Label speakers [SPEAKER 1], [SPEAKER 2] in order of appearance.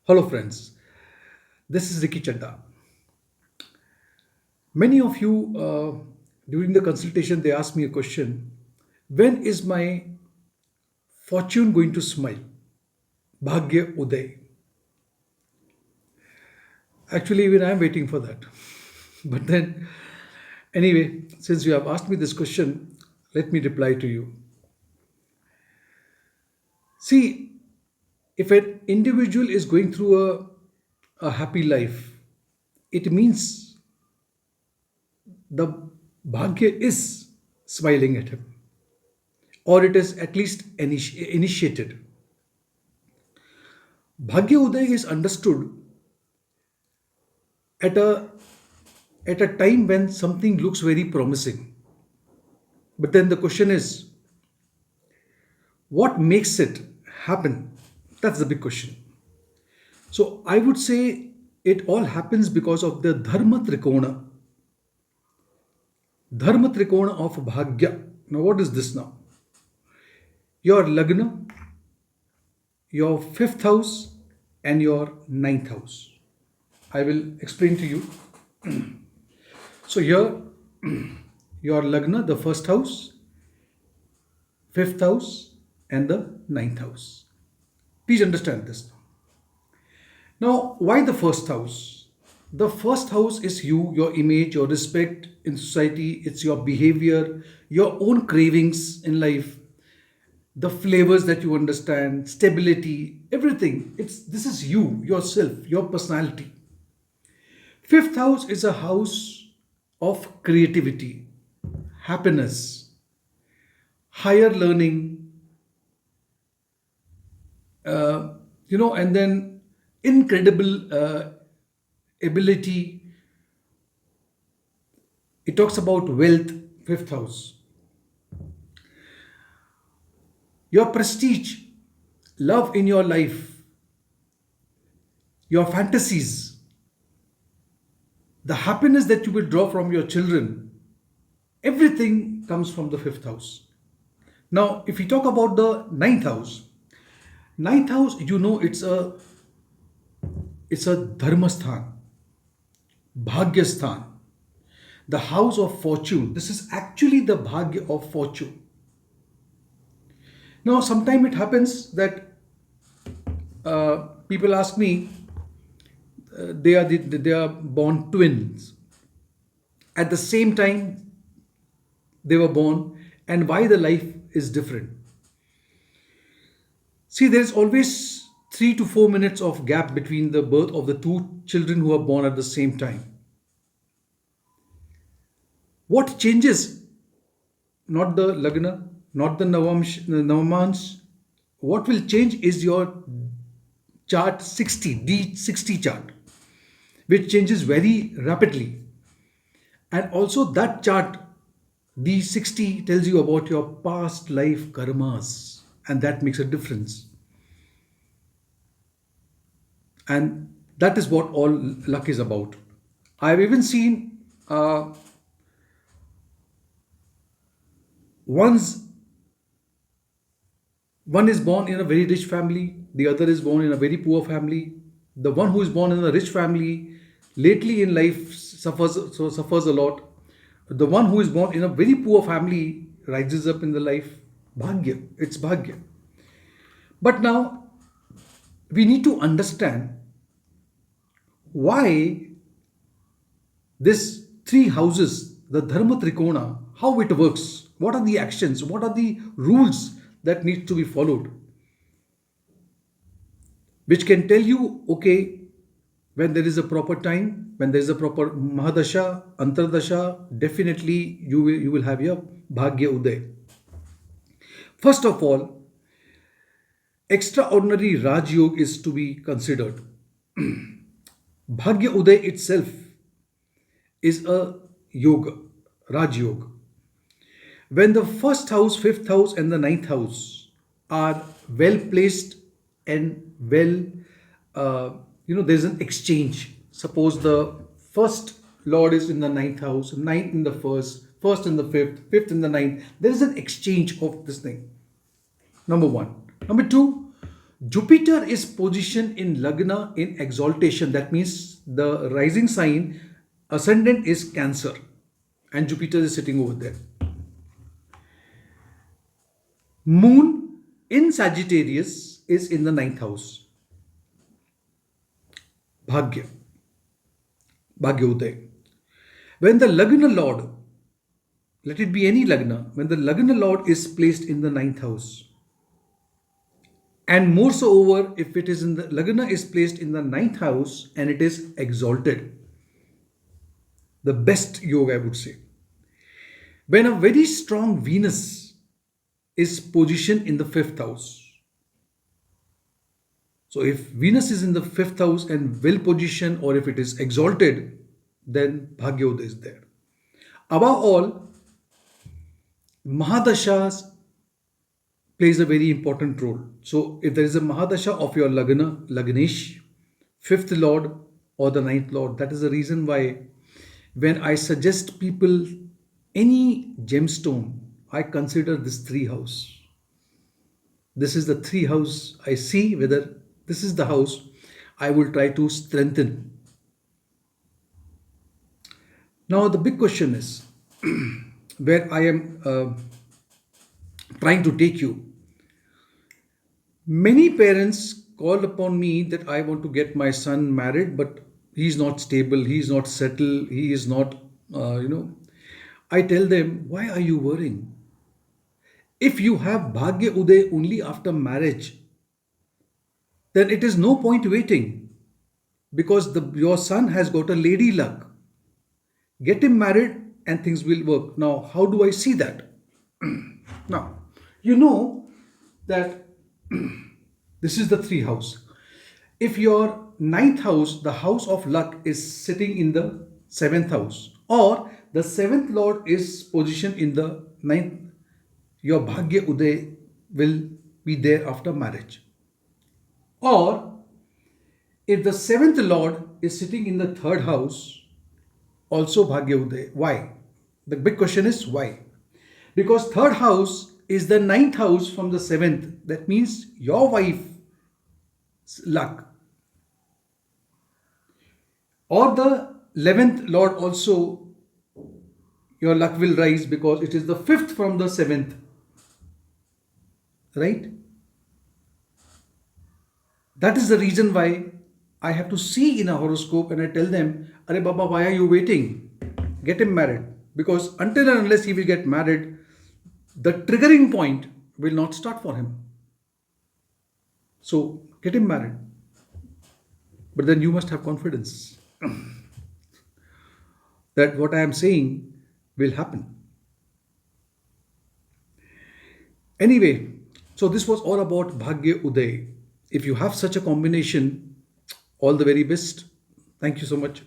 [SPEAKER 1] Hello, friends. This is Ricky Chadha. Many of you, during the consultation, they asked me a question: when is my fortune going to smile? Bhagya Uday. Actually, even I'm waiting for that. But then, anyway, since you have asked me this question, let me reply to you. See, if an individual is going through a happy life, it means the Bhagya is smiling at him, or it is at least initiated. Bhagya Uday is understood at a time when something looks very promising. But then the question is, what makes it happen? That's the big question. So I would say it all happens because of the Dharma Trikona of Bhagya. Now, what is this now? Your Lagna, your fifth house, and your ninth house. I will explain to you. So, here, your Lagna, the first house, fifth house, and the ninth house. Please understand this. Now, why the first house? The first house is you, your image, your respect in society, it's your behavior, your own cravings in life, the flavors that you understand, stability, everything. It's this is you, yourself, your personality. Fifth house is a house of creativity, happiness, higher learning, and then incredible ability. It talks about wealth, fifth house. Your prestige, love in your life, your fantasies, the happiness that you will draw from your children, everything comes from the fifth house. Now, if we talk about the ninth house, it's a dharmasthan, bhagyasthan, the house of fortune. This is actually the bhagya of fortune. Now, sometimes it happens that people ask me, they are born twins at the same time they were born, and why the life is different. See, there is always 3 to 4 minutes of gap between the birth of the two children who are born at the same time. What changes? Not the lagna, not the navamans. What will change is your chart 60, D60 chart, which changes very rapidly. And also, that chart, D60, tells you about your past life karmas, and that makes a difference. And that is what all luck is about. I've even seen one's one is born in a very rich family, the other is born in a very poor family. The one who is born in a rich family lately in life suffers a lot. The one who is born in a very poor family rises up in the life. Bhagya, it's bhagya. But now we need to understand why this three houses, the Dharma Trikona, how it works, what are the actions, what are the rules that need to be followed, which can tell you, okay, when there is a proper time, when there is a proper Mahadasha, Antardasha, definitely you will have your Bhagya Uday. First of all, extraordinary Raj Yoga is to be considered. Bhagya Uday itself is a yoga, Raj Yoga. When the first house, fifth house, and the ninth house are well placed and well, there's an exchange. Suppose the first Lord is in the ninth house, ninth in the first, first in the fifth, fifth in the ninth. There is an exchange of this thing. Number one. Number two, Jupiter is positioned in Lagna in exaltation. That means the rising sign, ascendant is Cancer, and Jupiter is sitting over there. Moon in Sagittarius is in the ninth house. Bhagya, Bhagya Uday. When the Lagna Lord, let it be any Lagna, when the Lagna Lord is placed in the ninth house, and moreover, if it is in the Lagna is placed in the ninth house and it is exalted, the best yoga I would say. When a very strong Venus is positioned in the fifth house. So if Venus is in the fifth house and well positioned, or if it is exalted, then Bhagya Uday is there. Above all, Mahadashas plays a very important role. So if there is a Mahadasha of your Lagna, Lagnesh, fifth lord or the ninth lord, that is the reason why when I suggest people any gemstone, I consider this three house. This is the three house. I see whether this is the house I will try to strengthen. Now the big question is where I am trying to take you. Many parents call upon me that I want to get my son married, but he's not stable, he's not settled, he is not, I tell them, why are you worrying? If you have Bhagya Uday only after marriage, then it is no point waiting, because your son has got a lady luck. Get him married and things will work. Now, how do I see that? Now, you know that this is the three house. If your ninth house, the house of luck, is sitting in the seventh house, or the seventh lord is positioned in the ninth, your Bhagya Uday will be there after marriage. Or if the seventh lord is sitting in the third house, also Bhagya Uday. Why? The big question is why? Because third house is the ninth house from the seventh. That means your wife's luck. Or the 11th lord also, your luck will rise because it is the fifth from the seventh. Right? That is the reason why I have to see in a horoscope and I tell them, Are Baba, why are you waiting? Get him married. Because until and unless he will get married, the triggering point will not start for him. So get him married. But then you must have confidence that what I am saying will happen. Anyway, so this was all about Bhagya Uday. If you have such a combination, all the very best. Thank you so much.